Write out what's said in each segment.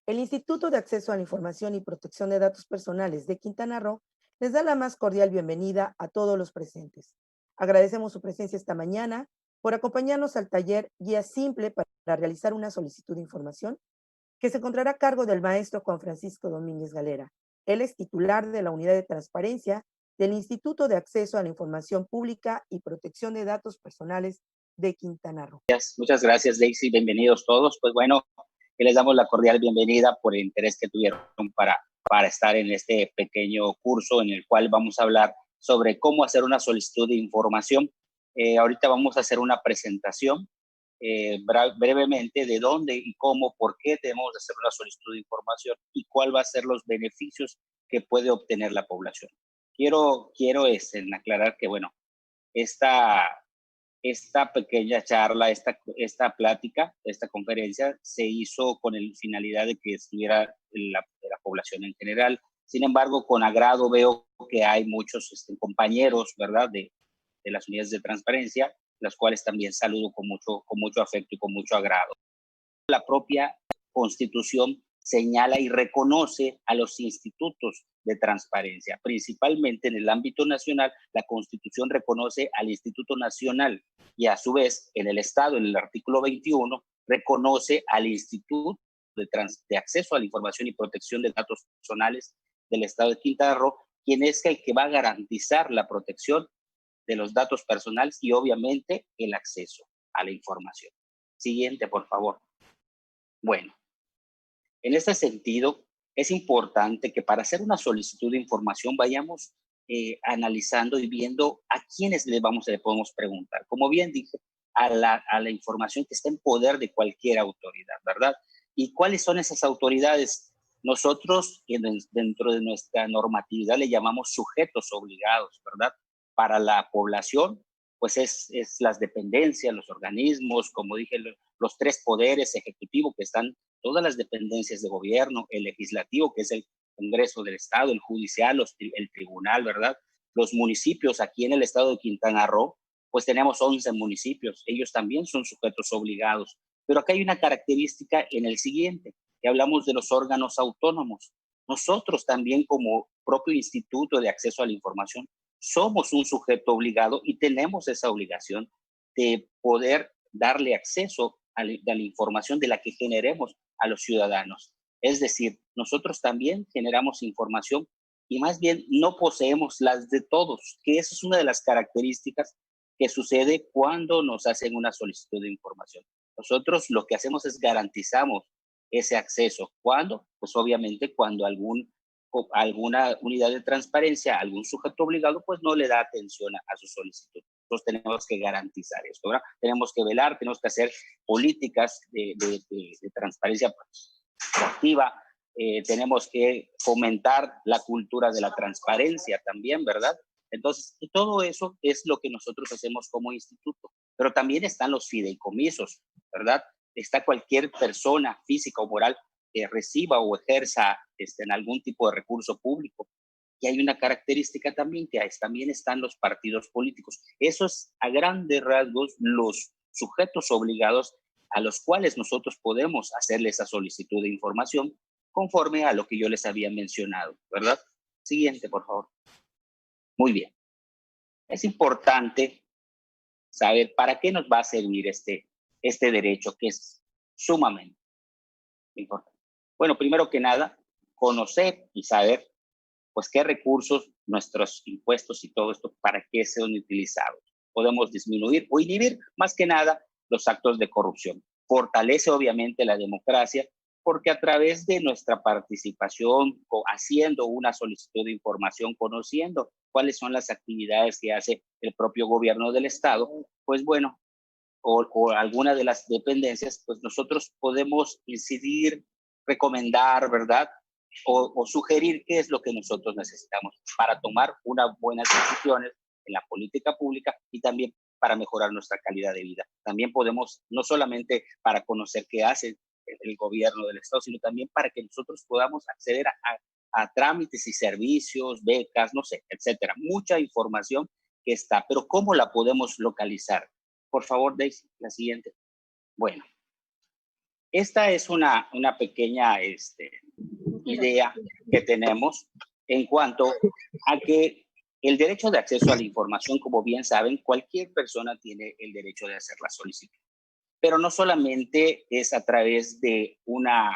El Instituto de Acceso a la Información y Protección de Datos Personales de Quintana Roo les da la más cordial bienvenida a todos los presentes. Agradecemos su presencia esta mañana por acompañarnos al taller Guía Simple para realizar una solicitud de información que se encontrará a cargo del maestro Juan Francisco Domínguez Galera. Él es titular de la Unidad de Transparencia del Instituto de Acceso a la Información Pública y Protección de Datos Personales de Quintana Roo. Muchas gracias, Daisy. Bienvenidos todos. Pues bueno, que les damos la cordial bienvenida por el interés que tuvieron para estar en este pequeño curso en el cual vamos a hablar sobre cómo hacer una solicitud de información. Ahorita vamos a hacer una presentación brevemente de dónde y cómo, por qué debemos hacer una solicitud de información y cuál va a ser los beneficios que puede obtener la población. Quiero aclarar que, bueno, esta pequeña charla, esta plática, esta conferencia se hizo con la finalidad de que estuviera la población en general. Sin embargo, con agrado veo que hay muchos compañeros, ¿verdad?, de las unidades de transparencia, las cuales también saludo con mucho afecto y con mucho agrado. La propia Constitución señala y reconoce a los institutos de transparencia. Principalmente en el ámbito nacional, la Constitución reconoce al Instituto Nacional y a su vez en el Estado, en el artículo 21, reconoce al Instituto de Acceso a la Información y Protección de Datos Personales del Estado de Quintana Roo, quien es el que va a garantizar la protección de los datos personales y obviamente el acceso a la información. Siguiente, por favor. Bueno, en este sentido, es importante que para hacer una solicitud de información vayamos analizando y viendo a quiénes le podemos preguntar. Como bien dije, a la información que está en poder de cualquier autoridad, ¿verdad? ¿Y cuáles son esas autoridades? Nosotros, dentro de nuestra normatividad, le llamamos sujetos obligados, ¿verdad? Para la población, pues es las dependencias, los organismos, como dije, los tres poderes ejecutivos que están, todas las dependencias de gobierno, el legislativo, que es el Congreso del Estado, el judicial, el tribunal, ¿verdad? Los municipios aquí en el estado de Quintana Roo, pues tenemos 11 municipios, ellos también son sujetos obligados. Pero acá hay una característica en el siguiente, que hablamos de los órganos autónomos. Nosotros también como propio Instituto de Acceso a la Información somos un sujeto obligado y tenemos esa obligación de poder darle acceso a la información de la que generemos a los ciudadanos. Es decir, nosotros también generamos información y más bien no poseemos las de todos, que esa es una de las características que sucede cuando nos hacen una solicitud de información. Nosotros lo que hacemos es garantizamos ese acceso. ¿Cuándo? Pues obviamente cuando alguna unidad de transparencia, algún sujeto obligado, pues no le da atención a su solicitud. Nosotros tenemos que garantizar esto, ¿verdad? Tenemos que velar, tenemos que hacer políticas de transparencia activa, tenemos que fomentar la cultura de la transparencia también, ¿verdad? Entonces, todo eso es lo que nosotros hacemos como instituto. Pero también están los fideicomisos, ¿verdad? Está cualquier persona física o moral que reciba o ejerza en algún tipo de recurso público. Y hay una característica también que también están los partidos políticos. Esos a grandes rasgos los sujetos obligados a los cuales nosotros podemos hacerle esa solicitud de información conforme a lo que yo les había mencionado, ¿verdad? Siguiente, por favor. Muy bien. Es importante saber para qué nos va a servir este derecho, que es sumamente importante. Bueno, primero que nada, conocer y saber pues qué recursos, nuestros impuestos y todo esto, para qué son utilizados. Podemos disminuir o inhibir más que nada los actos de corrupción. Fortalece obviamente la democracia porque a través de nuestra participación, haciendo una solicitud de información, conociendo cuáles son las actividades que hace el propio gobierno del Estado, pues bueno, o alguna de las dependencias, pues nosotros podemos incidir, recomendar, ¿verdad? O sugerir qué es lo que nosotros necesitamos para tomar unas buenas decisiones en la política pública y también para mejorar nuestra calidad de vida. También podemos, no solamente para conocer qué hace el gobierno del Estado, sino también para que nosotros podamos acceder a trámites y servicios, becas, no sé, etcétera. Mucha información que está, pero ¿cómo la podemos localizar? Por favor, Daisy, la siguiente. Bueno, Esta es una pequeña idea que tenemos en cuanto a que el derecho de acceso a la información, como bien saben, cualquier persona tiene el derecho de hacer la solicitud. Pero no solamente es a través de una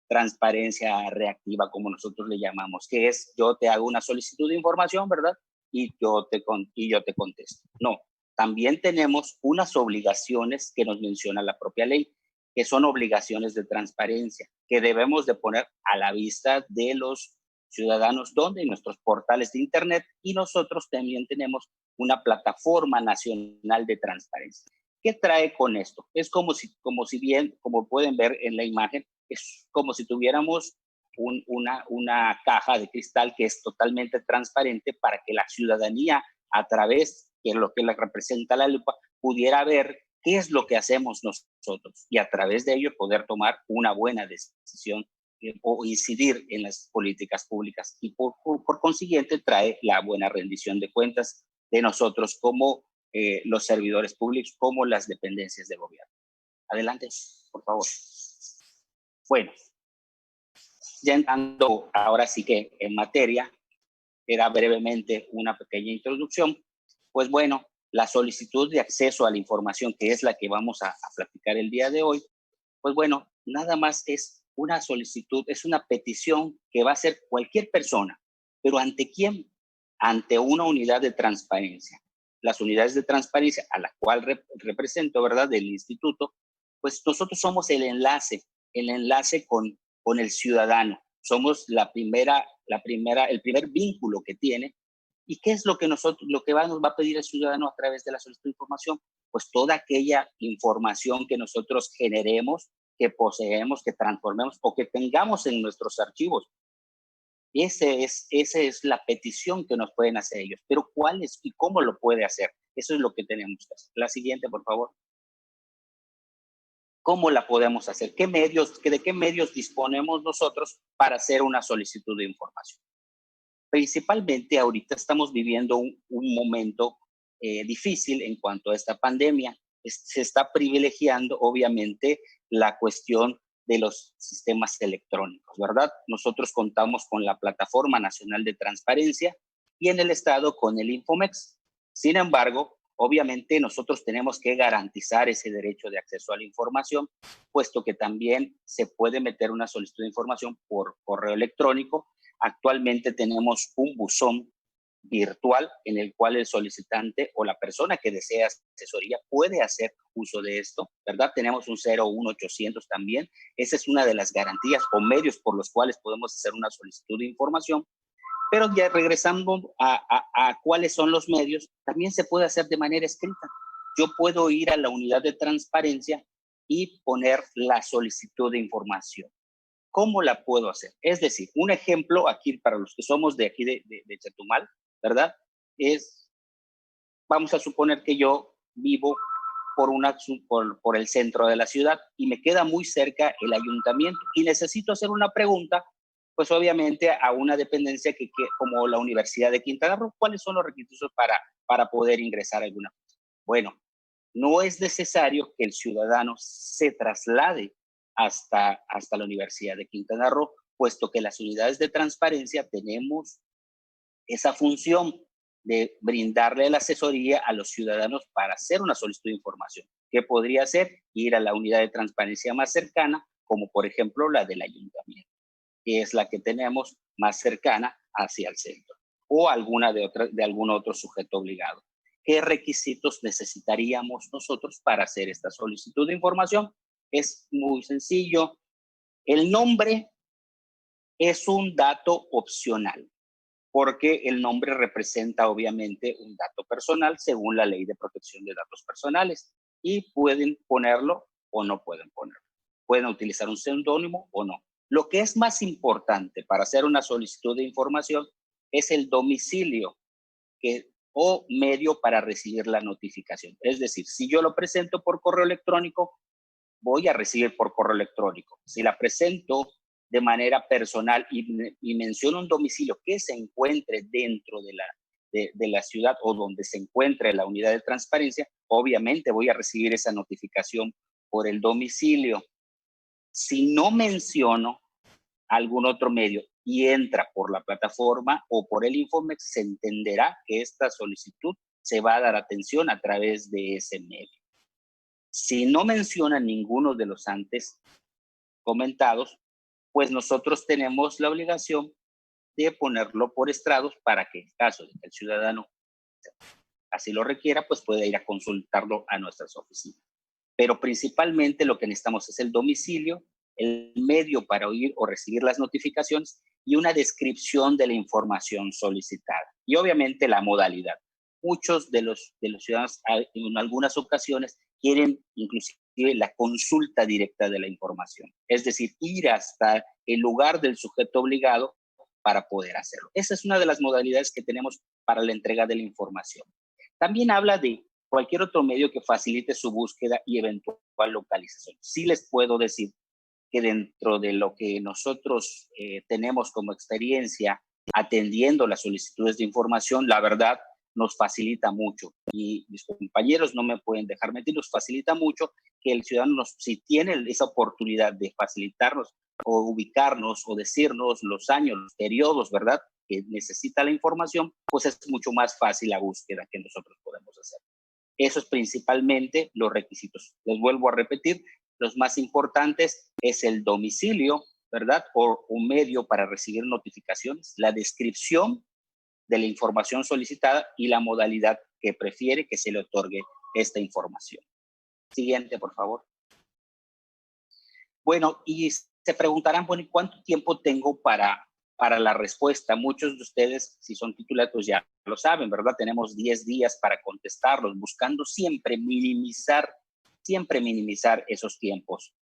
transparencia reactiva, como nosotros le llamamos, que es yo te hago una solicitud de información, ¿verdad? Y yo te contesto. No, también tenemos unas obligaciones que nos menciona la propia ley, que son obligaciones de transparencia, que debemos de poner a la vista de los ciudadanos, donde en nuestros portales de Internet, y nosotros también tenemos una plataforma nacional de transparencia. ¿Qué trae con esto? Es como si bien, como pueden ver en la imagen, es como si tuviéramos una caja de cristal que es totalmente transparente para que la ciudadanía, a través de lo que le representa la lupa, pudiera ver qué es lo que hacemos nosotros y a través de ello poder tomar una buena decisión o incidir en las políticas públicas. Y por consiguiente trae la buena rendición de cuentas de nosotros como los servidores públicos, como las dependencias de gobierno. Adelante, por favor. Bueno, ya entrando ahora sí que en materia, era brevemente una pequeña introducción. Pues bueno, la solicitud de acceso a la información, que es la que vamos a platicar el día de hoy, pues bueno, nada más es una solicitud, es una petición que va a hacer cualquier persona, pero ¿ante quién? Ante una unidad de transparencia. Las unidades de transparencia a la cual represento, ¿verdad?, del instituto, pues nosotros somos el enlace con el ciudadano. Somos el primer vínculo que tiene. ¿Y qué es lo que nos va a pedir el ciudadano a través de la solicitud de información? Pues toda aquella información que nosotros generemos, que poseemos, que transformemos o que tengamos en nuestros archivos. Esa es la petición que nos pueden hacer ellos. Pero ¿cuál es y cómo lo puede hacer? Eso es lo que tenemos que hacer. La siguiente, por favor. ¿Cómo la podemos hacer? ¿De qué medios disponemos nosotros para hacer una solicitud de información? Principalmente ahorita estamos viviendo un momento difícil en cuanto a esta pandemia. Se está privilegiando, obviamente, la cuestión de los sistemas electrónicos, ¿verdad? Nosotros contamos con la Plataforma Nacional de Transparencia y en el Estado con el Infomex. Sin embargo, obviamente nosotros tenemos que garantizar ese derecho de acceso a la información, puesto que también se puede meter una solicitud de información por correo electrónico. Actualmente tenemos un buzón virtual en el cual el solicitante o la persona que desea asesoría puede hacer uso de esto, ¿verdad? Tenemos un 01800 también. Esa es una de las garantías o medios por los cuales podemos hacer una solicitud de información. Pero ya regresando a cuáles son los medios, también se puede hacer de manera escrita. Yo puedo ir a la unidad de transparencia y poner la solicitud de información. ¿Cómo la puedo hacer? Es decir, un ejemplo aquí para los que somos de aquí de Chetumal, ¿verdad? Vamos a suponer que yo vivo por el centro de la ciudad y me queda muy cerca el ayuntamiento y necesito hacer una pregunta, pues obviamente a una dependencia como la Universidad de Quintana Roo. ¿Cuáles son los requisitos para poder ingresar a alguna cosa? Bueno, no es necesario que el ciudadano se traslade hasta la Universidad de Quintana Roo, puesto que las unidades de transparencia tenemos esa función de brindarle la asesoría a los ciudadanos para hacer una solicitud de información. ¿Qué podría ser? Ir a la unidad de transparencia más cercana, como por ejemplo la del ayuntamiento, que es la que tenemos más cercana hacia el centro, o alguna de algún otro sujeto obligado. ¿Qué requisitos necesitaríamos nosotros para hacer esta solicitud de información? Es muy sencillo. El nombre es un dato opcional, porque el nombre representa obviamente un dato personal según la Ley de Protección de Datos Personales y pueden ponerlo o no pueden ponerlo. Pueden utilizar un seudónimo o no. Lo que es más importante para hacer una solicitud de información es el domicilio o medio para recibir la notificación. Es decir, si yo lo presento por correo electrónico, voy a recibir por correo electrónico. Si la presento de manera personal y menciono un domicilio que se encuentre dentro de la ciudad o donde se encuentre la unidad de transparencia, obviamente voy a recibir esa notificación por el domicilio. Si no menciono algún otro medio y entra por la plataforma o por el Infomex, se entenderá que esta solicitud se va a dar atención a través de ese medio. Si no menciona ninguno de los antes comentados, pues nosotros tenemos la obligación de ponerlo por estrados para que en caso de que el ciudadano así lo requiera, pues pueda ir a consultarlo a nuestras oficinas. Pero principalmente lo que necesitamos es el domicilio, el medio para oír o recibir las notificaciones y una descripción de la información solicitada. Y obviamente la modalidad. Muchos de los ciudadanos en algunas ocasiones quieren inclusive la consulta directa de la información. Es decir, ir hasta el lugar del sujeto obligado para poder hacerlo. Esa es una de las modalidades que tenemos para la entrega de la información. También habla de cualquier otro medio que facilite su búsqueda y eventual localización. Sí les puedo decir que dentro de lo que nosotros tenemos como experiencia atendiendo las solicitudes de información, la verdad nos facilita mucho. Y mis compañeros no me pueden dejar mentir, nos facilita mucho que el ciudadano, si tiene esa oportunidad de facilitarnos o ubicarnos o decirnos los años, los periodos, ¿verdad?, que necesita la información, pues es mucho más fácil la búsqueda que nosotros podemos hacer. Eso es principalmente los requisitos. Les vuelvo a repetir, los más importantes es el domicilio, ¿verdad?, o un medio para recibir notificaciones, la descripción de la información solicitada y la modalidad que prefiere que se le otorgue esta información. Siguiente, por favor. Bueno, y se preguntarán, bueno, ¿y cuánto tiempo tengo para la respuesta? Muchos de ustedes, si son titulares, pues ya lo saben, ¿verdad? Tenemos 10 días para contestarlos, buscando siempre minimizar esos tiempos.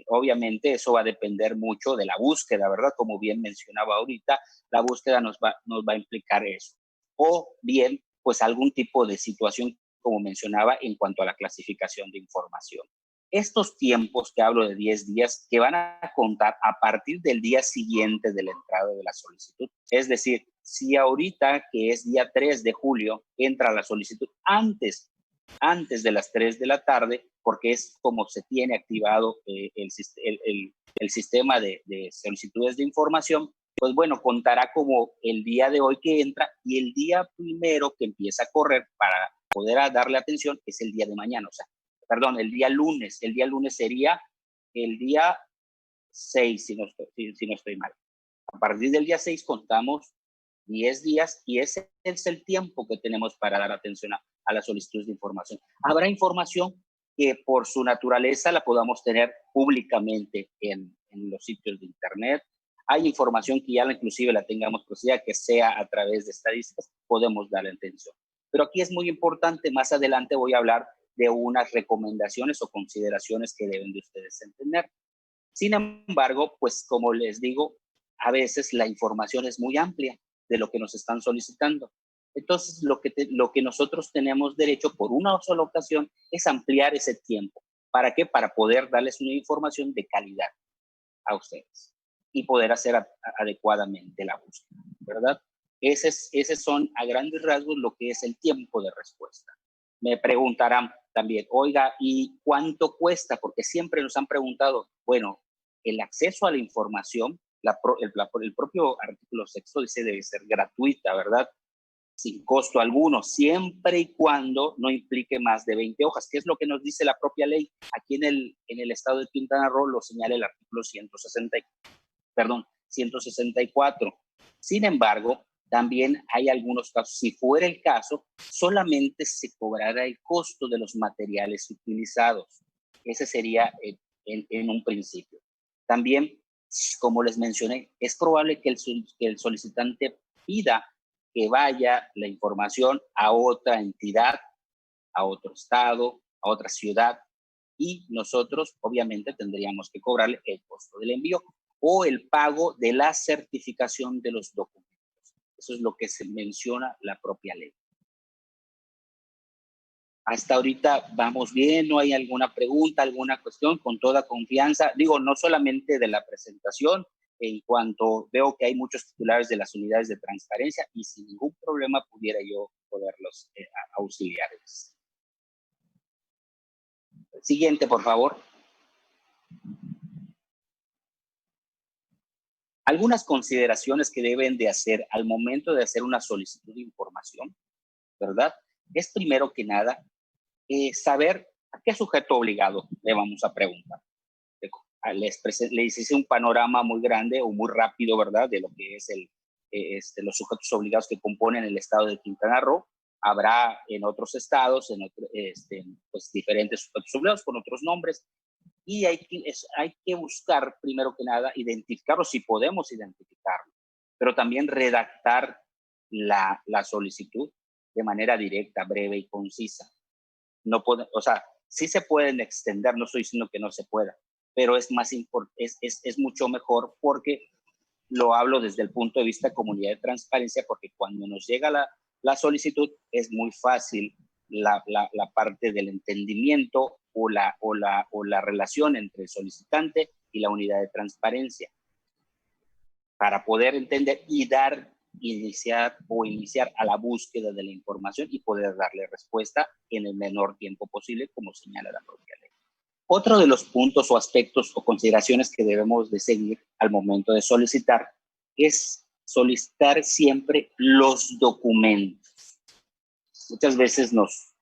Obviamente eso va a depender mucho de la búsqueda, ¿verdad? Como bien mencionaba ahorita, la búsqueda nos va a implicar eso. O bien, pues algún tipo de situación, como mencionaba, en cuanto a la clasificación de información. Estos tiempos que hablo de 10 días, que van a contar a partir del día siguiente de la entrada de la solicitud. Es decir, si ahorita, que es día 3 de julio, entra la solicitud antes de las 3 de la tarde, porque es como se tiene activado el sistema de solicitudes de información, pues bueno, contará como el día de hoy que entra y el día primero que empieza a correr para poder darle atención es el día de mañana, o sea, perdón, el día lunes. El día lunes sería el día 6, si no estoy mal. A partir del día 6 contamos 10 días y ese es el tiempo que tenemos para dar atención a las solicitudes de información. Habrá información que por su naturaleza la podamos tener públicamente en los sitios de internet. Hay información que ya inclusive la tengamos procedida, que sea a través de estadísticas, podemos darle atención. Pero aquí es muy importante, más adelante voy a hablar de unas recomendaciones o consideraciones que deben de ustedes entender. Sin embargo, pues como les digo, a veces la información es muy amplia de lo que nos están solicitando. Entonces, lo que nosotros tenemos derecho por una sola ocasión es ampliar ese tiempo. ¿Para qué? Para poder darles una información de calidad a ustedes y poder hacer adecuadamente la búsqueda, ¿verdad? Ese son a grandes rasgos lo que es el tiempo de respuesta. Me preguntarán también, oiga, ¿y cuánto cuesta? Porque siempre nos han preguntado, bueno, el acceso a la información, el propio artículo 6 dice debe ser gratuita, ¿verdad? Sin costo alguno, siempre y cuando no implique más de 20 hojas, que es lo que nos dice la propia ley. Aquí en el estado de Quintana Roo lo señala el artículo 164. Sin embargo, también hay algunos casos, si fuera el caso, solamente se cobrará el costo de los materiales utilizados. Ese sería en un principio. También, como les mencioné, es probable que el solicitante pida que vaya la información a otra entidad, a otro estado, a otra ciudad, y nosotros obviamente tendríamos que cobrarle el costo del envío o el pago de la certificación de los documentos. Eso es lo que se menciona la propia ley. Hasta ahorita vamos bien, no hay alguna pregunta, alguna cuestión, con toda confianza. Digo, no solamente de la presentación, en cuanto veo que hay muchos titulares de las unidades de transparencia y sin ningún problema pudiera yo poderlos auxiliar. Siguiente, por favor. Algunas consideraciones que deben de hacer al momento de hacer una solicitud de información, ¿verdad? Es primero que nada saber a qué sujeto obligado le vamos a preguntar. Les hice un panorama muy grande o muy rápido, ¿verdad? De lo que es los sujetos obligados que componen el estado de Quintana Roo. Habrá en otros estados, pues diferentes sujetos obligados con otros nombres. Y hay que buscar, primero que nada, identificarlo si podemos identificarlo, pero también redactar la solicitud de manera directa, breve y concisa. No puede, o sea, sí se pueden extender, no estoy diciendo que no se pueda, pero es mucho mejor porque lo hablo desde el punto de vista de comunidad de transparencia, porque cuando nos llega la solicitud es muy fácil la parte del entendimiento o la relación entre el solicitante y la unidad de transparencia para poder entender y iniciar a la búsqueda de la información y poder darle respuesta en el menor tiempo posible, como señala la propia ley. Otro de los puntos o aspectos o consideraciones que debemos de seguir al momento de solicitar es solicitar siempre los documentos. Muchas veces los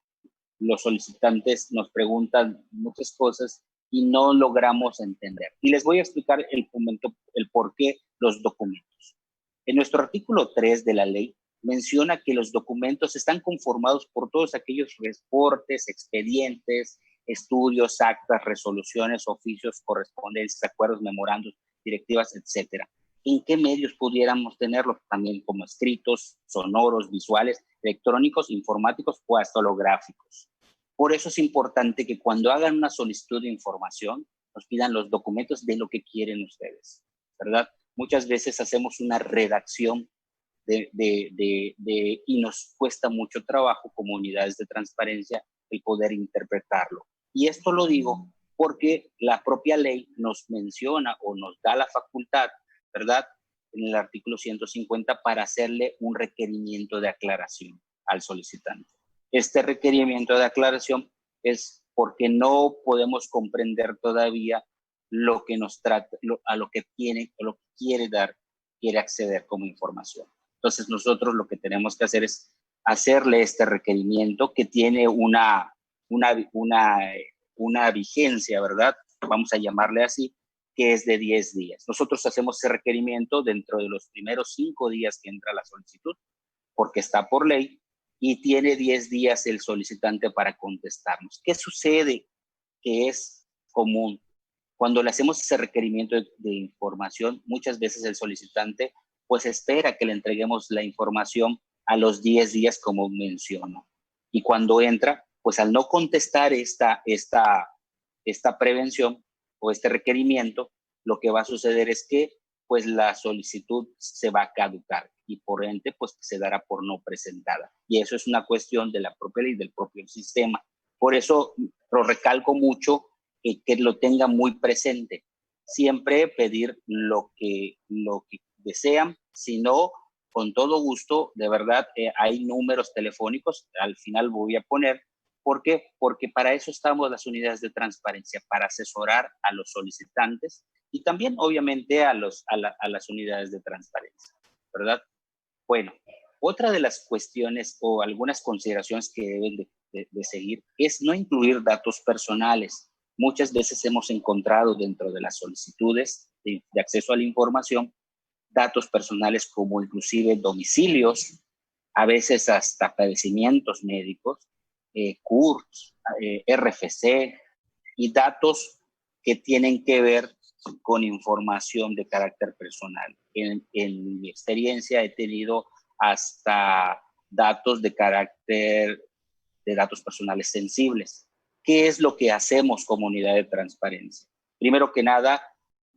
solicitantes nos preguntan muchas cosas y no logramos entender. Y les voy a explicar el por qué los documentos. En nuestro artículo 3 de la ley menciona que los documentos están conformados por todos aquellos reportes, expedientes, estudios, actas, resoluciones, oficios, correspondencias, acuerdos, memorandos, directivas, etcétera. ¿En qué medios pudiéramos tenerlos? También como escritos, sonoros, visuales, electrónicos, informáticos o hasta holográficos. Por eso es importante que cuando hagan una solicitud de información, nos pidan los documentos de lo que quieren ustedes, ¿verdad? Muchas veces hacemos una redacción y nos cuesta mucho trabajo como unidades de transparencia el poder interpretarlo. Y esto lo digo porque la propia ley nos menciona o nos da la facultad, ¿verdad? En el artículo 150 para hacerle un requerimiento de aclaración al solicitante. Este requerimiento de aclaración es porque no podemos comprender todavía lo que nos trata, a lo que tiene, o lo que quiere acceder como información. Entonces nosotros lo que tenemos que hacer es hacerle este requerimiento que tiene una vigencia, ¿verdad? Vamos a llamarle así, que es de 10 días. Nosotros hacemos ese requerimiento dentro de los primeros 5 días que entra la solicitud, porque está por ley, y tiene 10 días el solicitante para contestarnos. ¿Qué sucede? Que es común. Cuando le hacemos ese requerimiento de información, muchas veces el solicitante pues espera que le entreguemos la información a los 10 días, como menciono. Y cuando entra, pues al no contestar esta prevención o este requerimiento, lo que va a suceder es que pues la solicitud se va a caducar y por ende pues se dará por no presentada. Y eso es una cuestión de la propia ley, del propio sistema. Por eso lo recalco mucho, que lo tenga muy presente. Siempre pedir lo que desean, si no, con todo gusto, de verdad, hay números telefónicos, al final voy a poner. ¿Por qué? Porque para eso estamos las unidades de transparencia, para asesorar a los solicitantes y también, obviamente, a las unidades de transparencia, ¿verdad? Bueno, otra de las cuestiones o algunas consideraciones que deben de seguir es no incluir datos personales. Muchas veces hemos encontrado dentro de las solicitudes de acceso a la información datos personales como inclusive domicilios, a veces hasta padecimientos médicos, CURPS, RFC y datos que tienen que ver con información de carácter personal. En mi experiencia he tenido hasta datos de carácter de datos personales sensibles. ¿Qué es lo que hacemos como unidad de transparencia? Primero que nada,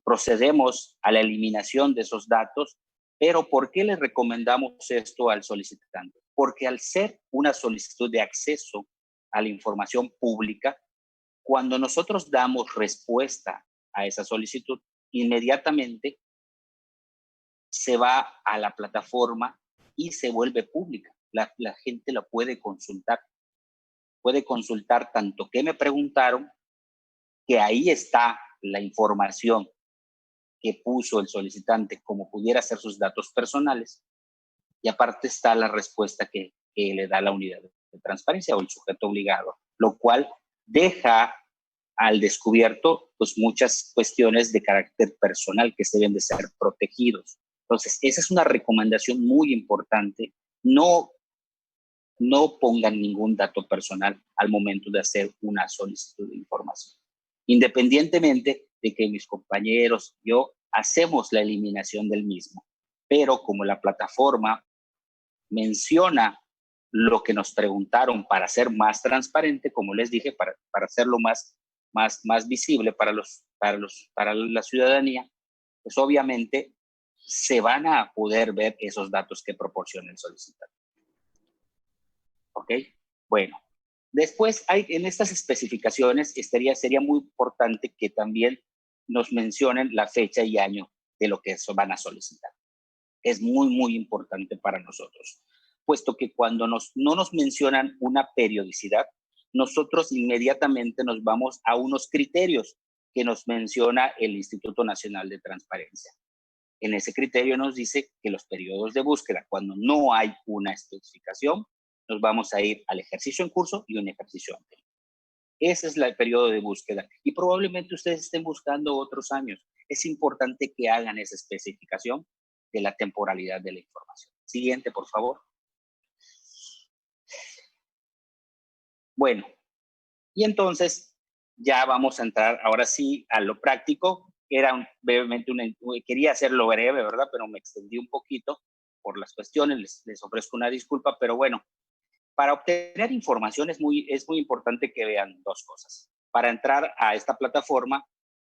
procedemos a la eliminación de esos datos, pero ¿por qué le recomendamos esto al solicitante? Porque al ser una solicitud de acceso a la información pública, cuando nosotros damos respuesta a esa solicitud, inmediatamente se va a la plataforma y se vuelve pública. La gente la puede consultar. Puede consultar tanto qué me preguntaron, que ahí está la información que puso el solicitante como pudiera ser sus datos personales, y aparte está la respuesta que le da la unidad de transparencia o el sujeto obligado, lo cual deja al descubierto pues muchas cuestiones de carácter personal que se deben de ser protegidos. Entonces, esa es una recomendación muy importante. No pongan ningún dato personal al momento de hacer una solicitud de información. Independientemente de que mis compañeros y yo hacemos la eliminación del mismo, pero como la plataforma menciona lo que nos preguntaron para ser más transparente, como les dije, para hacerlo más visible para la ciudadanía, pues obviamente se van a poder ver esos datos que proporciona el solicitante. ¿Ok? Bueno, después en estas especificaciones sería muy importante que también nos mencionen la fecha y año de lo que van a solicitar. Es muy, muy importante para nosotros, puesto que cuando no nos mencionan una periodicidad, nosotros inmediatamente nos vamos a unos criterios que nos menciona el Instituto Nacional de Transparencia. En ese criterio nos dice que los periodos de búsqueda, cuando no hay una especificación, nos vamos a ir al ejercicio en curso y un ejercicio anterior. Ese es el periodo de búsqueda. Y probablemente ustedes estén buscando otros años. Es importante que hagan esa especificación de la temporalidad de la información. Siguiente, por favor. Bueno, y entonces ya vamos a entrar ahora sí a lo práctico. Quería hacerlo breve, ¿verdad? Pero me extendí un poquito por las cuestiones. Les ofrezco una disculpa, pero bueno, para obtener información es muy importante que vean dos cosas. Para entrar a esta plataforma,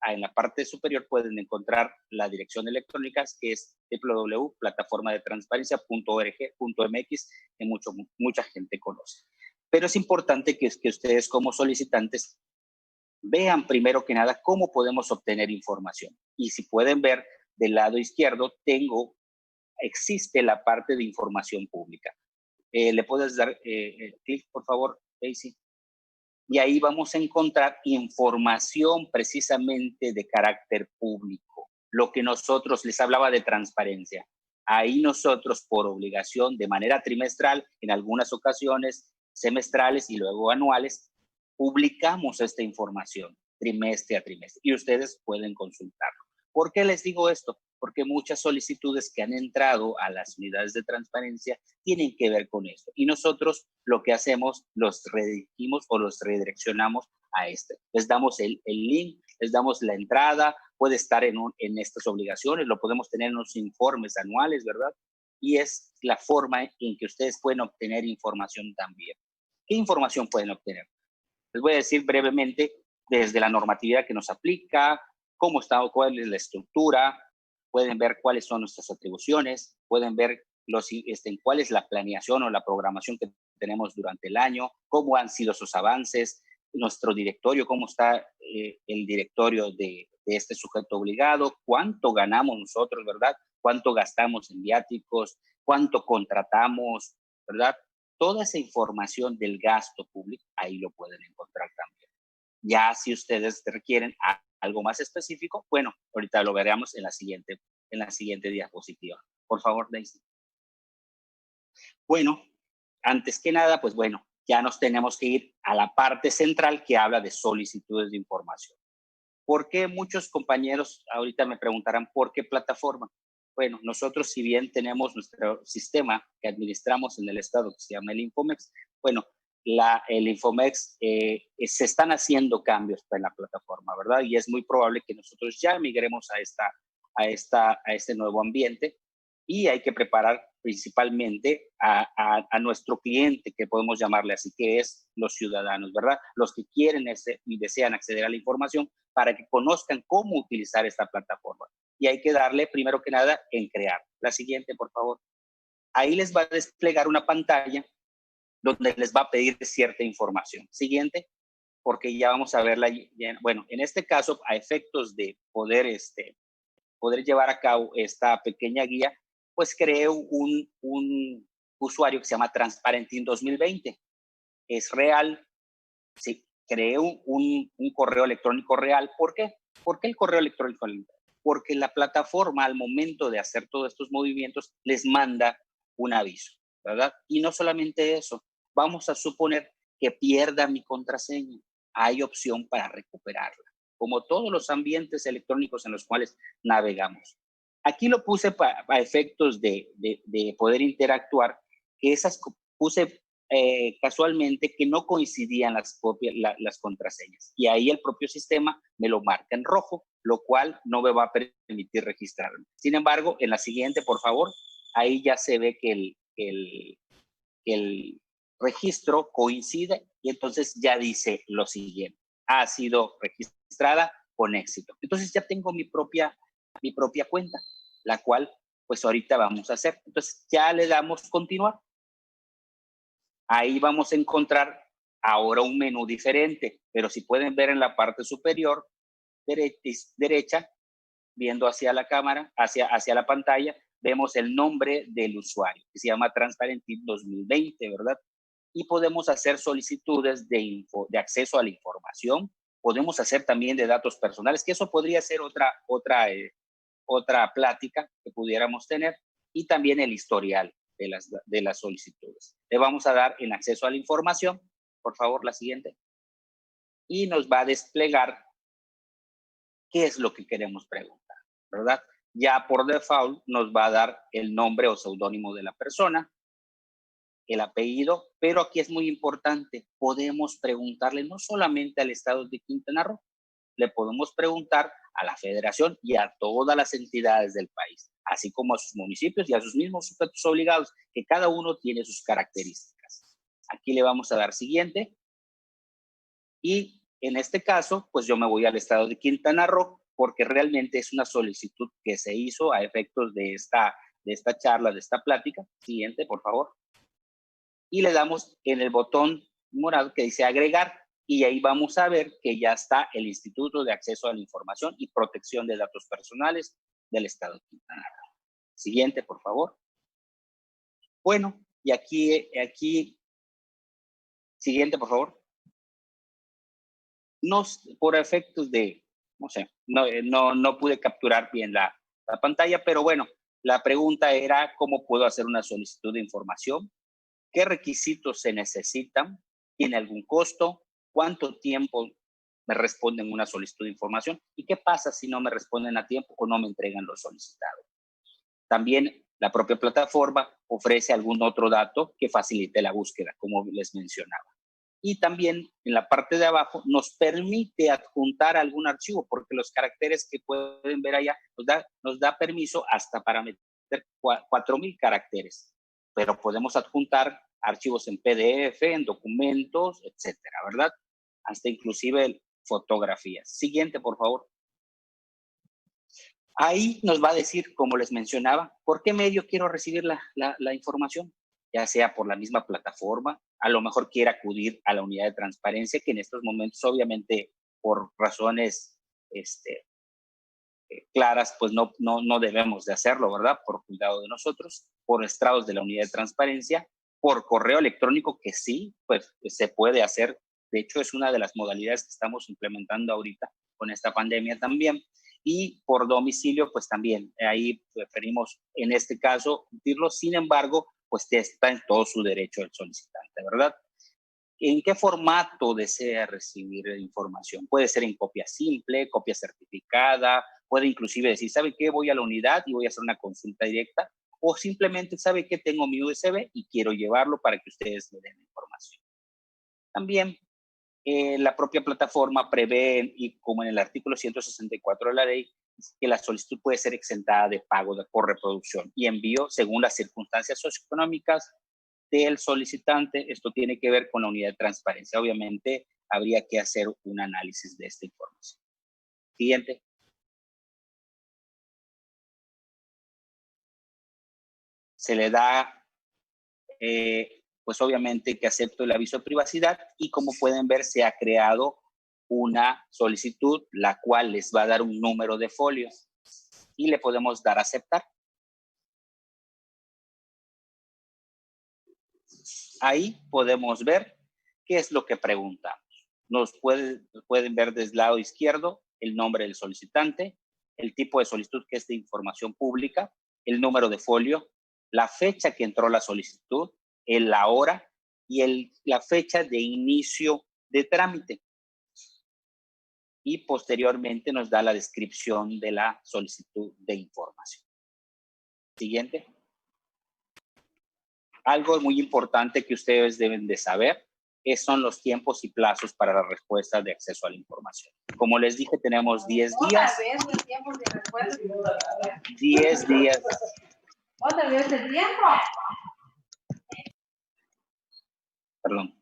en la parte superior pueden encontrar la dirección electrónica, que es www.plataformadetransparencia.org.mx, que mucha gente conoce. Pero es importante que ustedes como solicitantes vean primero que nada cómo podemos obtener información. Y si pueden ver, del lado izquierdo existe la parte de información pública. ¿Le puedes dar clic, por favor, Daisy? Y ahí vamos a encontrar información precisamente de carácter público, lo que nosotros les hablaba de transparencia. Ahí nosotros, por obligación, de manera trimestral, en algunas ocasiones semestrales y luego anuales, publicamos esta información trimestre a trimestre y ustedes pueden consultarlo. ¿Por qué les digo esto? Porque muchas solicitudes que han entrado a las unidades de transparencia tienen que ver con esto. Y nosotros lo que hacemos, los redirigimos o los redireccionamos a este. Les damos el link, les damos la entrada, puede estar en estas obligaciones, lo podemos tener en los informes anuales, ¿verdad? Y es la forma en que ustedes pueden obtener información también. ¿Qué información pueden obtener? Les voy a decir brevemente desde la normatividad que nos aplica, cómo está o cuál es la estructura, pueden ver cuáles son nuestras atribuciones, pueden ver cuál es la planeación o la programación que tenemos durante el año, cómo han sido sus avances, nuestro directorio, cómo está el directorio de este sujeto obligado, cuánto ganamos nosotros, ¿verdad? Cuánto gastamos en viáticos, cuánto contratamos, ¿verdad? Toda esa información del gasto público, ahí lo pueden encontrar también. Ya si ustedes requieren algo más específico, bueno, ahorita lo veremos en la siguiente diapositiva. Por favor, Daisy. Bueno, antes que nada, pues bueno, ya nos tenemos que ir a la parte central que habla de solicitudes de información. ¿Por qué muchos compañeros ahorita me preguntarán por qué plataforma? Bueno, nosotros si bien tenemos nuestro sistema que administramos en el estado que se llama el Infomex, bueno, el Infomex se están haciendo cambios en la plataforma, ¿verdad? Y es muy probable que nosotros ya migremos a este nuevo ambiente y hay que preparar principalmente a nuestro cliente, que podemos llamarle así, que es los ciudadanos, ¿verdad? Los que quieren y desean acceder a la información para que conozcan cómo utilizar esta plataforma. Y hay que darle, primero que nada, en crear. La siguiente, por favor. Ahí les va a desplegar una pantalla donde les va a pedir cierta información. Siguiente, porque ya vamos a verla. Bueno, en este caso, a efectos de poder llevar a cabo esta pequeña guía, pues creé un usuario que se llama Transparentin 2020. Es real. Sí, creé un correo electrónico real. ¿Por qué? ¿Por qué el correo electrónico porque la plataforma al momento de hacer todos estos movimientos les manda un aviso, ¿verdad? Y no solamente eso, vamos a suponer que pierda mi contraseña. Hay opción para recuperarla, como todos los ambientes electrónicos en los cuales navegamos. Aquí lo puse para efectos de poder interactuar, que esas puse casualmente que no coincidían las contraseñas. Y ahí el propio sistema me lo marca en rojo, lo cual no me va a permitir registrarme. Sin embargo, en la siguiente, por favor, ahí ya se ve que el registro coincide y entonces ya dice lo siguiente: ha sido registrada con éxito. Entonces ya tengo mi propia cuenta, la cual pues ahorita vamos a hacer. Entonces ya le damos continuar. Ahí vamos a encontrar ahora un menú diferente, pero si pueden ver en la parte superior derecha, viendo hacia la cámara, hacia la pantalla, vemos el nombre del usuario, que se llama Transparency 2020, ¿verdad? Y podemos hacer solicitudes de acceso a la información, podemos hacer también de datos personales, que eso podría ser otra plática que pudiéramos tener, y también el historial de las solicitudes. Le vamos a dar en acceso a la información, por favor, la siguiente, y nos va a desplegar qué es lo que queremos preguntar, ¿verdad? Ya por default nos va a dar el nombre o seudónimo de la persona, el apellido, pero aquí es muy importante, podemos preguntarle no solamente al estado de Quintana Roo, le podemos preguntar a la federación y a todas las entidades del país, así como a sus municipios y a sus mismos sujetos obligados, que cada uno tiene sus características. Aquí le vamos a dar siguiente, y en este caso, pues yo me voy al estado de Quintana Roo, porque realmente es una solicitud que se hizo a efectos de esta charla, de esta plática. Siguiente, por favor. Y le damos en el botón morado que dice agregar, y ahí vamos a ver que ya está el Instituto de Acceso a la Información y Protección de Datos Personales del estado de Quintana Roo. Siguiente, por favor. Bueno, y aquí, siguiente, por favor. Por efectos de, no sé, no pude capturar bien la pantalla, pero bueno, la pregunta era cómo puedo hacer una solicitud de información, qué requisitos se necesitan, tiene algún costo, cuánto tiempo me responden una solicitud de información y qué pasa si no me responden a tiempo o no me entregan lo solicitado. También la propia plataforma ofrece algún otro dato que facilite la búsqueda, como les mencionaba. Y también en la parte de abajo nos permite adjuntar algún archivo, porque los caracteres que pueden ver allá nos da permiso hasta para meter 4,000 caracteres, pero podemos adjuntar archivos en PDF, en documentos, etcétera, ¿verdad? Hasta inclusive fotografías. Siguiente, por favor. Ahí nos va a decir, como les mencionaba, por qué medio quiero recibir la información, ya sea por la misma plataforma, a lo mejor quiere acudir a la unidad de transparencia, que en estos momentos, obviamente, por razones claras, pues no debemos de hacerlo, ¿verdad? Por cuidado de nosotros, por estrados de la unidad de transparencia, por correo electrónico, que sí, pues se puede hacer. De hecho, es una de las modalidades que estamos implementando ahorita con esta pandemia también. Y por domicilio, pues también, ahí preferimos en este caso cumplirlo. Sin embargo, pues está en todo su derecho el solicitante, ¿verdad? ¿En qué formato desea recibir la información? Puede ser en copia simple, copia certificada, puede inclusive decir, ¿sabe qué? Voy a la unidad y voy a hacer una consulta directa, o simplemente, ¿sabe qué? Tengo mi USB y quiero llevarlo para que ustedes me den la información. También la propia plataforma prevé, y como en el artículo 164 de la ley, que la solicitud puede ser exentada de pago por reproducción y envío según las circunstancias socioeconómicas del solicitante. Esto tiene que ver con la unidad de transparencia. Obviamente, habría que hacer un análisis de esta información. Siguiente. Se le da, pues obviamente que acepto el aviso de privacidad, y como pueden ver, se ha creado una solicitud, la cual les va a dar un número de folio y le podemos dar a aceptar. Ahí podemos ver qué es lo que preguntamos. Pueden ver desde el lado izquierdo el nombre del solicitante, el tipo de solicitud que es de información pública, el número de folio, la fecha que entró la solicitud, la hora y la fecha de inicio de trámite. Y posteriormente nos da la descripción de la solicitud de información. Siguiente. Algo muy importante que ustedes deben de saber son los tiempos y plazos para la respuesta de acceso a la información. Como les dije, tenemos 10 días. 10 días. ¿Otra vez el tiempo? Perdón.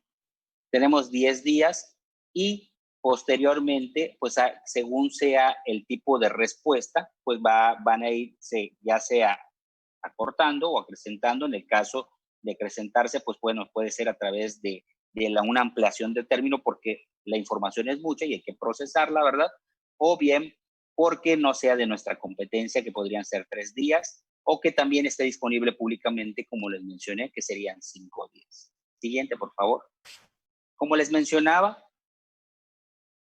Tenemos 10 días y posteriormente, pues según sea el tipo de respuesta, pues van a ir ya sea acortando o acrecentando. En el caso de acrecentarse, pues bueno, puede ser a través de una ampliación de término porque la información es mucha y hay que procesarla, ¿verdad? O bien porque no sea de nuestra competencia, que podrían ser 3 días, o que también esté disponible públicamente, como les mencioné, que serían 5 días. Siguiente, por favor. Como les mencionaba,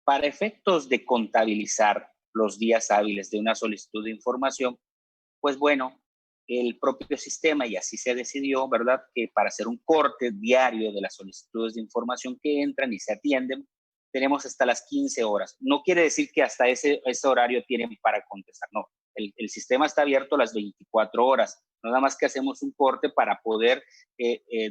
para efectos de contabilizar los días hábiles de una solicitud de información, pues bueno, el propio sistema, y así se decidió, ¿verdad?, que para hacer un corte diario de las solicitudes de información que entran y se atienden, tenemos hasta las 15 horas. No quiere decir que hasta ese horario tienen para contestar, no. El sistema está abierto las 24 horas, nada más que hacemos un corte para poder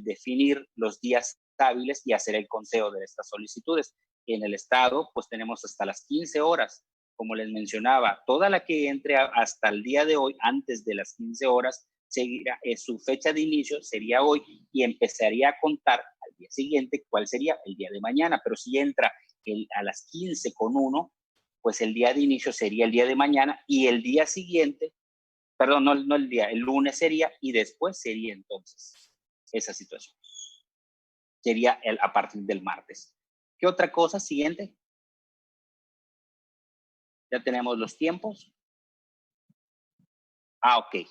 definir los días hábiles y hacer el conteo de estas solicitudes. En el estado, pues tenemos hasta las 15 horas. Como les mencionaba, toda la que entre hasta el día de hoy, antes de las 15 horas, seguirá, su fecha de inicio sería hoy y empezaría a contar al día siguiente, ¿cuál sería? El día de mañana. Pero si entra a las 15:01, pues el día de inicio sería el día de mañana y el día siguiente, perdón, no el día, el lunes sería y después sería entonces esa situación. Sería a partir del martes. ¿Qué otra cosa? Siguiente. Ya tenemos los tiempos. Ok.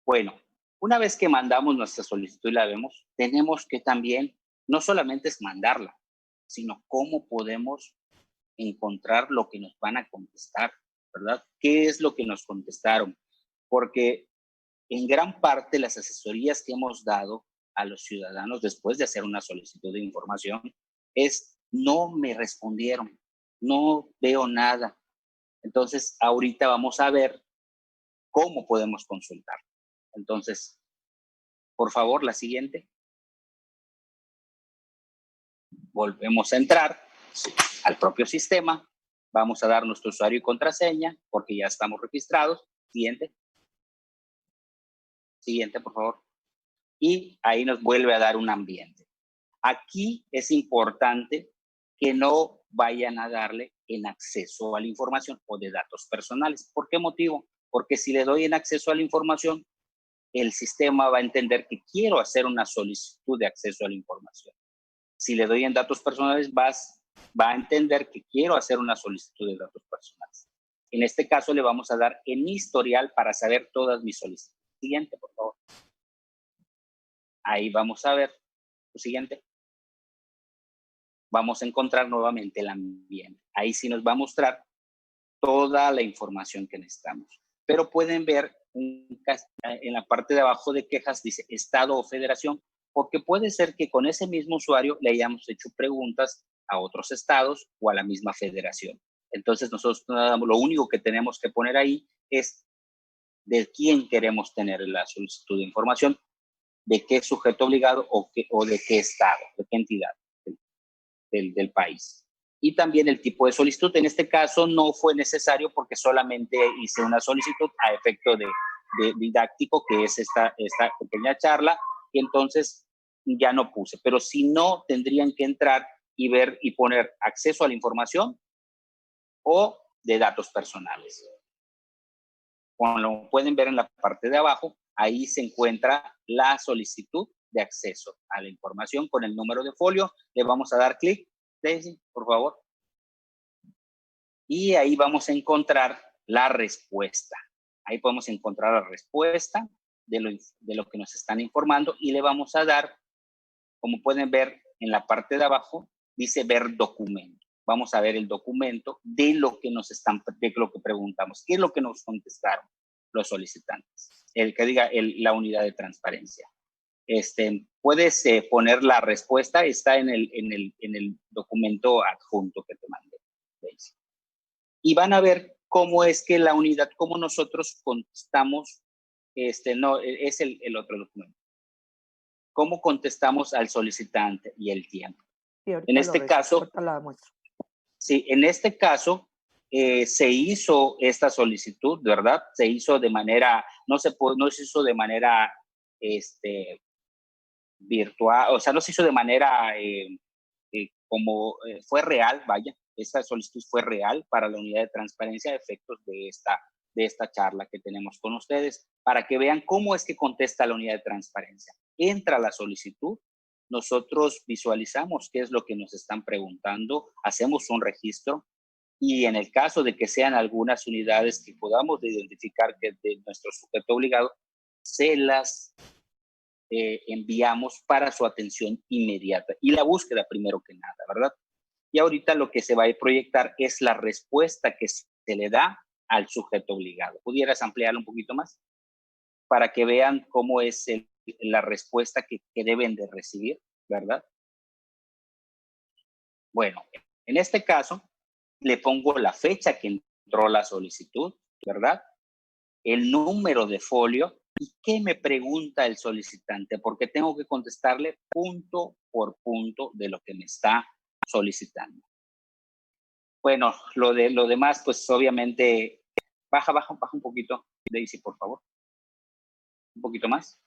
Bueno, una vez que mandamos nuestra solicitud y la vemos, tenemos que también, no solamente es mandarla, sino cómo podemos encontrar lo que nos van a contestar, ¿verdad? ¿Qué es lo que nos contestaron? Porque en gran parte las asesorías que hemos dado a los ciudadanos después de hacer una solicitud de información es: no me respondieron, no veo nada. Entonces, ahorita vamos a ver cómo podemos consultar. Entonces, por favor, la siguiente. Volvemos a entrar al propio sistema. Vamos a dar nuestro usuario y contraseña porque ya estamos registrados. Siguiente. Siguiente, por favor. Y ahí nos vuelve a dar un ambiente. Aquí es importante que no vayan a darle en acceso a la información o de datos personales. ¿Por qué motivo? Porque si le doy en acceso a la información, el sistema va a entender que quiero hacer una solicitud de acceso a la información. Si le doy en datos personales, va a entender que quiero hacer una solicitud de datos personales. En este caso, le vamos a dar en historial para saber todas mis solicitudes. Siguiente, por favor. Ahí vamos a ver. Lo siguiente. Vamos a encontrar nuevamente el ambiente. Ahí sí nos va a mostrar toda la información que necesitamos. Pero pueden ver en la parte de abajo de quejas dice Estado o Federación, porque puede ser que con ese mismo usuario le hayamos hecho preguntas a otros estados o a la misma federación. Entonces nosotros lo único que tenemos que poner ahí es de quién queremos tener la solicitud de información, de qué sujeto obligado o de qué estado, de qué entidad del país. Y también el tipo de solicitud. En este caso no fue necesario porque solamente hice una solicitud a efecto de didáctico, que es esta pequeña charla, y entonces ya no puse. Pero si no, tendrían que entrar y ver y poner acceso a la información o de datos personales. Como lo pueden ver en la parte de abajo, ahí se encuentra la solicitud de acceso a la información con el número de folio. Le vamos a dar clic. Daisy, por favor. Y ahí vamos a encontrar la respuesta. Ahí podemos encontrar la respuesta de lo que nos están informando y le vamos a dar, como pueden ver en la parte de abajo, dice ver documento. vamos a ver el documento de lo que de lo que preguntamos. ¿Qué es lo que nos contestaron los solicitantes? El que diga la unidad de transparencia. Puedes poner la respuesta, está en el documento adjunto que te mandé. ¿Veis? Y van a ver cómo es que la unidad, cómo nosotros contestamos, no, es el otro documento. Cómo contestamos al solicitante y el tiempo. Sí, En este caso, ahorita la muestro. Sí, en este caso se hizo esta solicitud, ¿verdad? Se hizo de manera, no se hizo de manera virtual, o sea, no se hizo de manera como fue real, vaya, esta solicitud fue real para la unidad de transparencia a efectos de esta charla que tenemos con ustedes, para que vean cómo es que contesta la unidad de transparencia. Entra la solicitud, nosotros visualizamos qué es lo que nos están preguntando, hacemos un registro y en el caso de que sean algunas unidades que podamos identificar que de nuestro sujeto obligado, se las enviamos para su atención inmediata y la búsqueda primero que nada, ¿verdad? Y ahorita lo que se va a proyectar es la respuesta que se le da al sujeto obligado. ¿Pudieras ampliarlo un poquito más? Para que vean cómo es la respuesta que deben de recibir, ¿verdad? Bueno, en este caso, le pongo la fecha que entró la solicitud, ¿verdad? El número de folio y qué me pregunta el solicitante, porque tengo que contestarle punto por punto de lo que me está solicitando. Bueno, lo demás, pues obviamente, baja un poquito, Daisy, por favor. Un poquito más.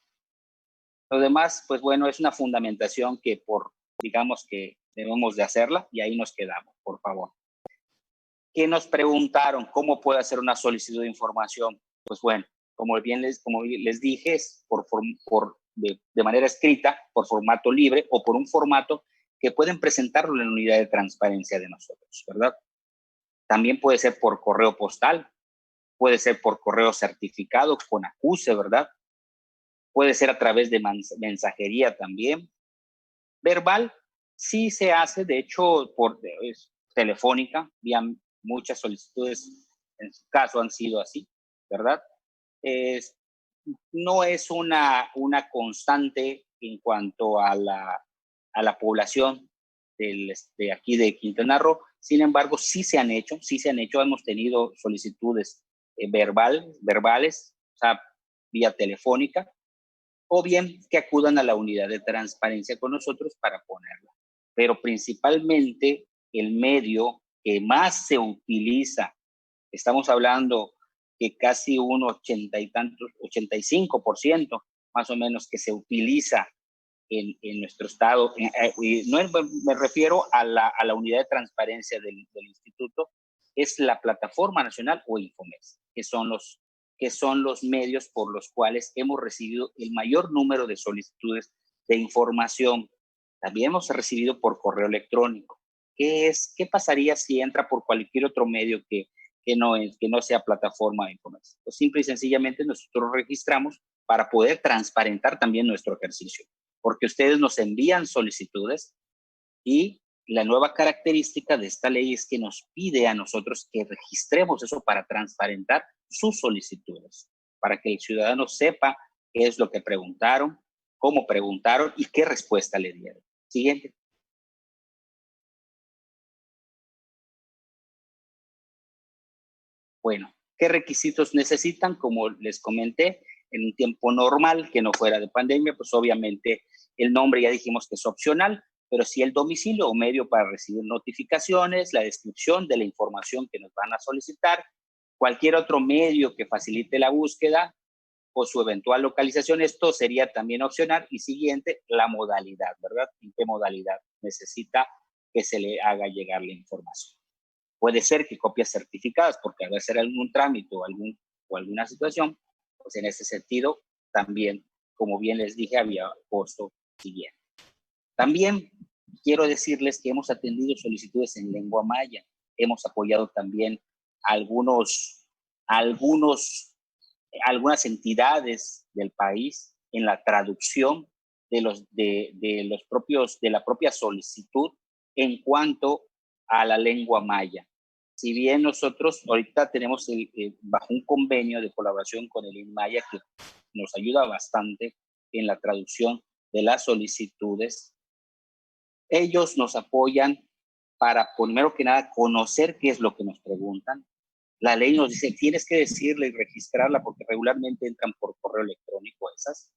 Lo demás, pues bueno, es una fundamentación que digamos que debemos de hacerla y ahí nos quedamos, por favor. ¿Qué nos preguntaron? ¿Cómo puedo hacer una solicitud de información? Pues bueno, como les dije, es de manera escrita, por formato libre o por un formato que pueden presentarlo en la unidad de transparencia de nosotros, ¿verdad? También puede ser por correo postal, puede ser por correo certificado con acuse, ¿verdad? Puede ser a través de mensajería también. Verbal sí se hace, de hecho, telefónica, vía muchas solicitudes, en su caso han sido así, ¿verdad? No es una constante en cuanto a la población de aquí de Quintana Roo. Sin embargo, sí se han hecho, hemos tenido solicitudes verbales, o sea, vía telefónica, o bien que acudan a la unidad de transparencia con nosotros para ponerla. Pero principalmente el medio que más se utiliza, estamos hablando que casi un 85% más o menos que se utiliza en nuestro estado, y no me refiero a la unidad de transparencia del instituto, es la plataforma nacional o Infomex, que son los medios por los cuales hemos recibido el mayor número de solicitudes de información. También hemos recibido por correo electrónico. ¿Qué pasaría si entra por cualquier otro medio que no sea plataforma de Infomex? Pues simple y sencillamente nosotros registramos para poder transparentar también nuestro ejercicio, porque ustedes nos envían solicitudes y la nueva característica de esta ley es que nos pide a nosotros que registremos eso para transparentar sus solicitudes, para que el ciudadano sepa qué es lo que preguntaron, cómo preguntaron y qué respuesta le dieron. Siguiente. Bueno, ¿qué requisitos necesitan? Como les comenté, en un tiempo normal, que no fuera de pandemia, pues obviamente el nombre ya dijimos que es opcional, pero sí el domicilio o medio para recibir notificaciones, la descripción de la información que nos van a solicitar, cualquier otro medio que facilite la búsqueda o su eventual localización. Esto sería también opcional. Y siguiente, la modalidad, ¿verdad? ¿En qué modalidad necesita que se le haga llegar la información? Puede ser que copias certificadas, porque al hacer algún trámite o alguna situación, pues en ese sentido también, como bien les dije, había costo siguiente. También quiero decirles que hemos atendido solicitudes en lengua maya. Hemos apoyado también algunas entidades del país en la traducción de la propia solicitud en cuanto a la lengua maya. Si bien nosotros ahorita tenemos bajo un convenio de colaboración con el INMAYA que nos ayuda bastante en la traducción de las solicitudes, ellos nos apoyan para, primero que nada, conocer qué es lo que nos preguntan. La ley nos dice, tienes que decirle y registrarla porque regularmente entran por correo electrónico esas.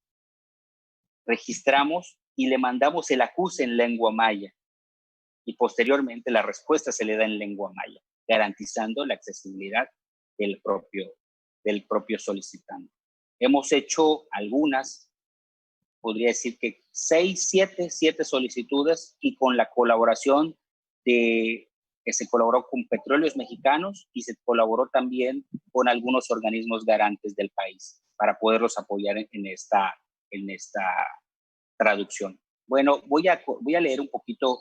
Registramos y le mandamos el acuse en lengua maya. Y posteriormente la respuesta se le da en lengua maya, garantizando la accesibilidad del propio solicitante. Hemos hecho algunas, podría decir que 7 solicitudes, y con la colaboración que se colaboró con Petróleos Mexicanos y se colaboró también con algunos organismos garantes del país para poderlos apoyar en esta traducción. Bueno, voy a leer un poquito.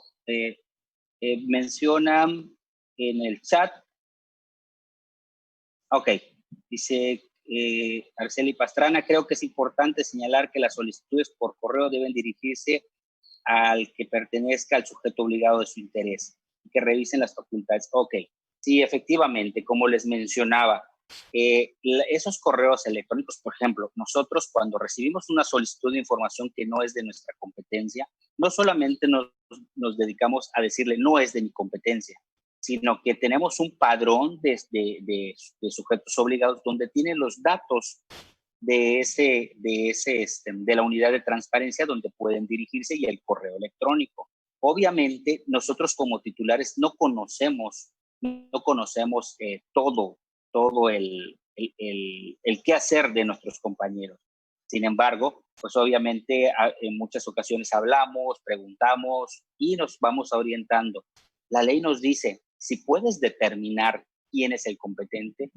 Mencionan en el chat. Ok, dice Arceli Pastrana, creo que es importante señalar que las solicitudes por correo deben dirigirse al que pertenezca al sujeto obligado de su interés y que revisen las facultades. Ok, sí, efectivamente, como les mencionaba, esos correos electrónicos, por ejemplo, nosotros cuando recibimos una solicitud de información que no es de nuestra competencia, no solamente nos dedicamos a decirle no es de mi competencia, sino que tenemos un padrón de sujetos obligados donde tienen los datos de la unidad de transparencia donde pueden dirigirse y el correo electrónico. Obviamente, nosotros como titulares no conocemos todo el qué hacer de nuestros compañeros. Sin embargo, pues obviamente en muchas ocasiones hablamos, preguntamos y nos vamos orientando. La ley nos dice, si puedes determinar quién es el competente,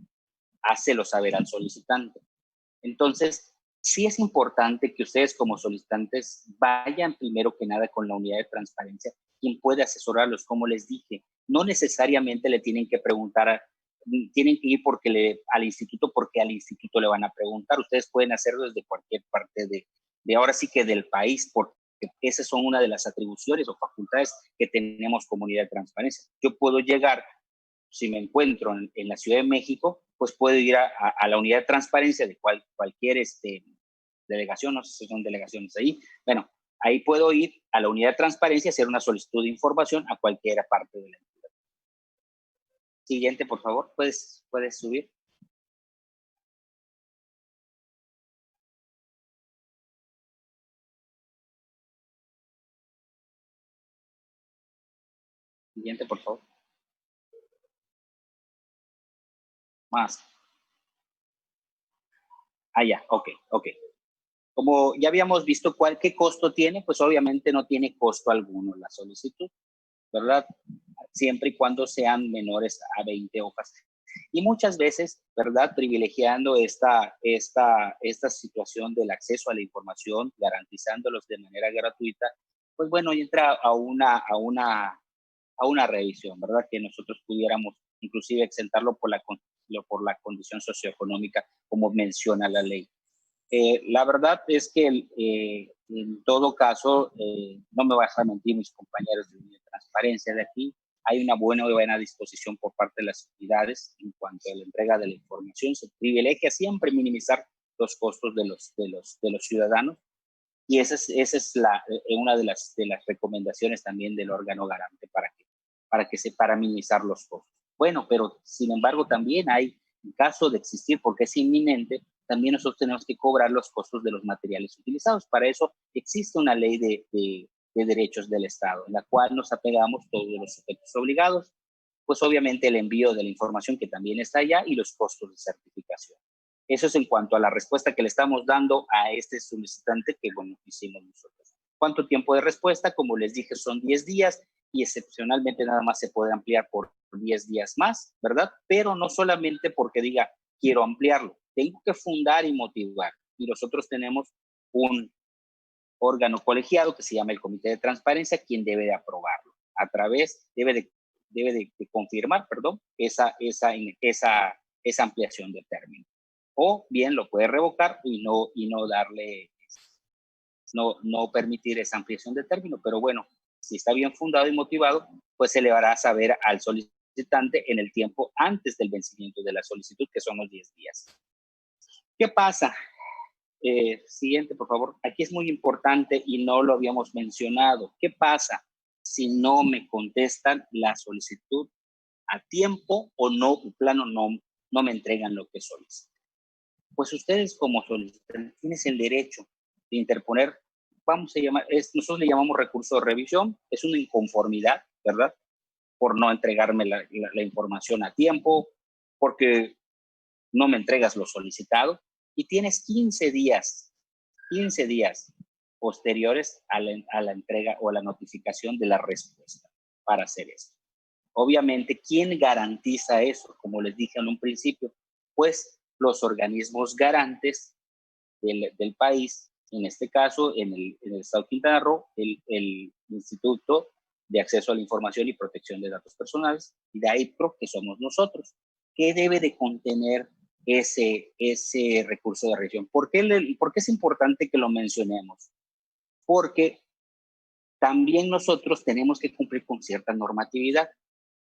hácelo saber al solicitante. Entonces, sí es importante que ustedes como solicitantes vayan primero que nada con la unidad de transparencia, quien puede asesorarlos, como les dije. No necesariamente le tienen que preguntar, tienen que ir al instituto porque al instituto le van a preguntar. Ustedes pueden hacerlo desde cualquier parte de ahora sí que del país, porque esas son una de las atribuciones o facultades que tenemos como unidad de transparencia. Yo puedo llegar, si me encuentro en la Ciudad de México, pues puedo ir a la unidad de transparencia de cualquier delegación, no sé si son delegaciones ahí. Bueno, ahí puedo ir a la unidad de transparencia y hacer una solicitud de información a cualquier parte de la entidad. Siguiente, por favor, puedes subir. Siguiente, por favor. Más. Ya, ok. Como ya habíamos visto qué costo tiene, pues obviamente no tiene costo alguno la solicitud, ¿verdad? Siempre y cuando sean menores a 20 hojas. Y muchas veces, ¿verdad? Privilegiando esta situación del acceso a la información, garantizándolos de manera gratuita, pues bueno, entra a una revisión, ¿verdad? Que nosotros pudiéramos inclusive exentarlo por la condición socioeconómica, como menciona la ley. La verdad es que en todo caso, no me vas a mentir mis compañeros de transparencia de aquí, hay una buena disposición por parte de las entidades en cuanto a la entrega de la información. Se privilegia siempre minimizar los costos de los ciudadanos, y esa es una de las recomendaciones también del órgano garante para minimizar los costos. Bueno, pero sin embargo también hay, en caso de existir, porque es inminente, también nosotros tenemos que cobrar los costos de los materiales utilizados. Para eso existe una ley de derechos del Estado, en la cual nos apegamos todos los sujetos obligados, pues obviamente el envío de la información que también está allá y los costos de certificación. Eso es en cuanto a la respuesta que le estamos dando a este solicitante que, bueno, hicimos nosotros. ¿Cuánto tiempo de respuesta? Como les dije, son 10 días y excepcionalmente nada más se puede ampliar por 10 días más, ¿verdad? Pero no solamente porque diga, quiero ampliarlo. Tengo que fundar y motivar. Y nosotros tenemos un órgano colegiado que se llama el Comité de Transparencia, quien debe de aprobarlo. Debe de confirmar, esa ampliación de término. O bien lo puede revocar y no permitir esa ampliación de término. Pero bueno, si está bien fundado y motivado, pues se le hará saber al solicitante en el tiempo antes del vencimiento de la solicitud, que son los 10 días. ¿Qué pasa? Siguiente, por favor. Aquí es muy importante y no lo habíamos mencionado. ¿Qué pasa si no me contestan la solicitud a tiempo o no, en plano no me entregan lo que solicito? Pues ustedes como solicitantes tienen el derecho de interponer, vamos a llamar, nosotros le llamamos recurso de revisión, es una inconformidad, ¿verdad? Por no entregarme la información a tiempo, porque no me entregas lo solicitado, y tienes 15 días posteriores a la entrega o a la notificación de la respuesta para hacer esto. Obviamente, ¿quién garantiza eso? Como les dije en un principio, pues los organismos garantes del país, en este caso, en el estado de Quintana Roo, el Instituto de Acceso a la Información y Protección de Datos Personales, y de AIPRO, que somos nosotros. ¿Qué debe de contener ese recurso de revisión? ¿Por qué es importante que lo mencionemos? Porque también nosotros tenemos que cumplir con cierta normatividad,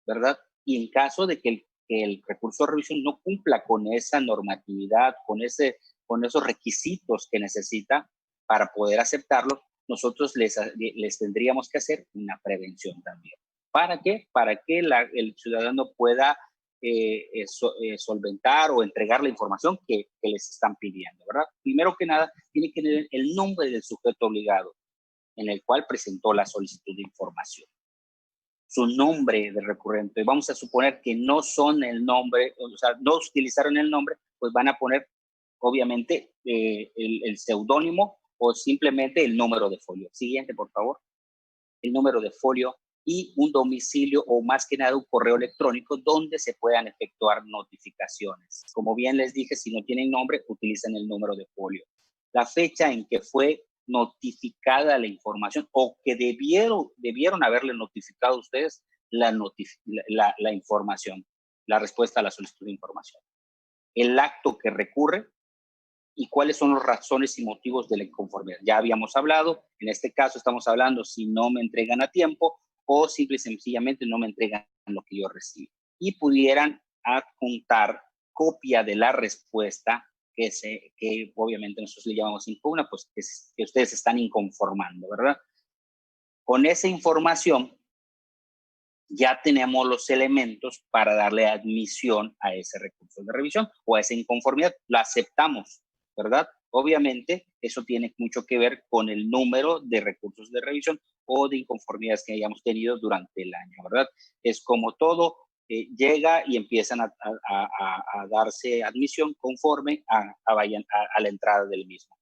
¿verdad? Y en caso de que el recurso de revisión no cumpla con esa normatividad, con esos requisitos que necesita para poder aceptarlo, nosotros les tendríamos que hacer una prevención también. ¿Para qué? Para que el ciudadano pueda solventar o entregar la información que les están pidiendo, ¿verdad? Primero que nada, tiene que tener el nombre del sujeto obligado en el cual presentó la solicitud de información, su nombre de recurrente. Vamos a suponer que no son el nombre, o sea, no utilizaron el nombre, pues van a poner, obviamente, el seudónimo o simplemente el número de folio. Siguiente, por favor. El número de folio y un domicilio o más que nada un correo electrónico donde se puedan efectuar notificaciones. Como bien les dije, si no tienen nombre, utilicen el número de folio. La fecha en que fue notificada la información o que debieron haberle notificado a ustedes la información, la respuesta a la solicitud de información. El acto que recurre y cuáles son las razones y motivos de la inconformidad. Ya habíamos hablado, en este caso estamos hablando si no me entregan a tiempo o simple y sencillamente no me entregan lo que yo recibo. Y pudieran adjuntar copia de la respuesta que obviamente nosotros le llamamos impugna, pues que ustedes están inconformando, ¿verdad? Con esa información ya tenemos los elementos para darle admisión a ese recurso de revisión o a esa inconformidad. La aceptamos, ¿verdad? Obviamente, eso tiene mucho que ver con el número de recursos de revisión o de inconformidades que hayamos tenido durante el año, ¿verdad? Es como todo, llega y empiezan a darse admisión conforme a la entrada del mismo.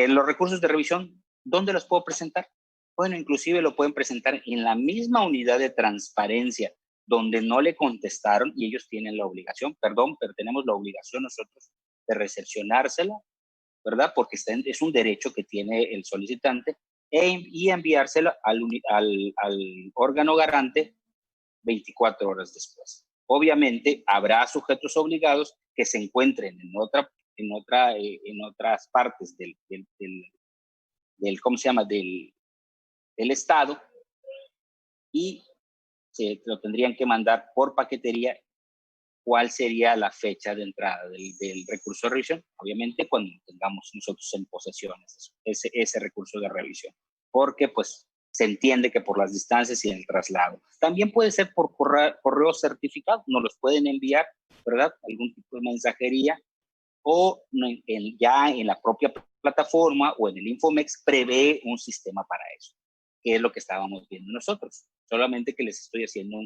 Los recursos de revisión, ¿dónde los puedo presentar? Bueno, inclusive lo pueden presentar en la misma unidad de transparencia donde no le contestaron y ellos tienen la obligación, pero tenemos la obligación nosotros de recepcionársela, ¿verdad? Porque es un derecho que tiene el solicitante y enviársela al órgano garante 24 horas después. Obviamente, habrá sujetos obligados que se encuentren en otras partes del ¿cómo se llama? Del Estado y se lo tendrían que mandar por paquetería. ¿Cuál sería la fecha de entrada del recurso de revisión? Obviamente cuando tengamos nosotros en posesión ese recurso de revisión, porque pues se entiende que por las distancias y el traslado. También puede ser por correo certificado, nos los pueden enviar, ¿verdad? Algún tipo de mensajería o ya en la propia plataforma o en el Infomex prevé un sistema para eso, que es lo que estábamos viendo nosotros. Solamente que les estoy haciendo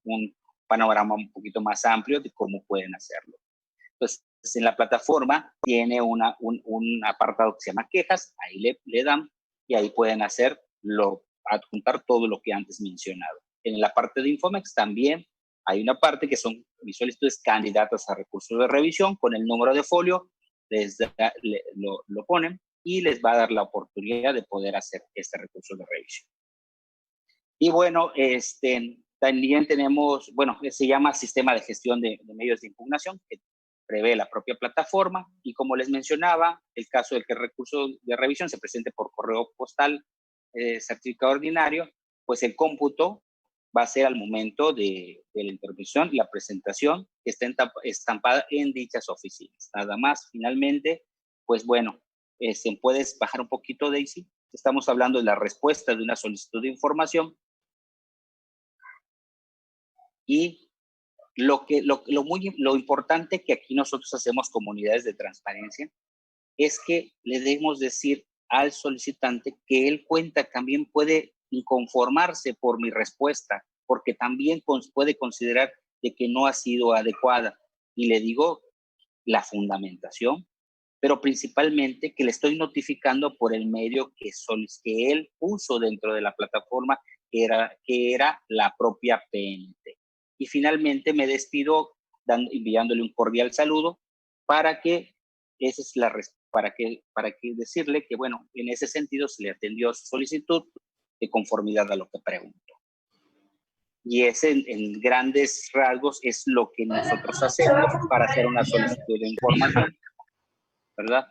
un panorama un poquito más amplio de cómo pueden hacerlo. Entonces, en la plataforma tiene un apartado que se llama quejas, ahí le dan y ahí pueden adjuntar todo lo que antes mencionado. En la parte de Infomex también hay una parte que son mis solicitudes candidatas a recursos de revisión con el número de folio, lo ponen y les va a dar la oportunidad de poder hacer este recurso de revisión. Y bueno, también tenemos, se llama Sistema de Gestión de Medios de Impugnación, que prevé la propia plataforma. Y como les mencionaba, el caso de que el recurso de revisión se presente por correo postal certificado ordinario, pues el cómputo va a ser al momento de la intervención y la presentación que está estampada en dichas oficinas. Nada más, finalmente, pues bueno, ¿puedes bajar un poquito, Daisy? Estamos hablando de la respuesta de una solicitud de información y lo importante que aquí nosotros hacemos comunidades de transparencia es que le debemos decir al solicitante que él cuenta, también puede inconformarse por mi respuesta, porque también puede considerar de que no ha sido adecuada. Y le digo la fundamentación, pero principalmente que le estoy notificando por el medio que él puso dentro de la plataforma, que era la propia PNT. Y finalmente me despido enviándole un cordial saludo para que esa es para que decirle que, bueno, en ese sentido se le atendió su solicitud de conformidad a lo que preguntó. Y ese, en grandes rasgos, es lo que nosotros hacemos para hacer una solicitud de información, ¿verdad?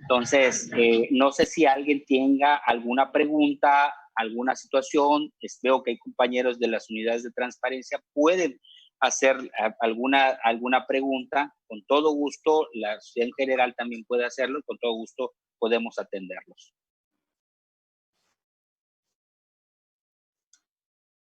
Entonces, no sé si alguien tenga alguna pregunta, alguna situación. Veo que hay compañeros de las unidades de transparencia, pueden hacer alguna pregunta. Con todo gusto, la sociedad en general también puede hacerlo y con todo gusto podemos atenderlos.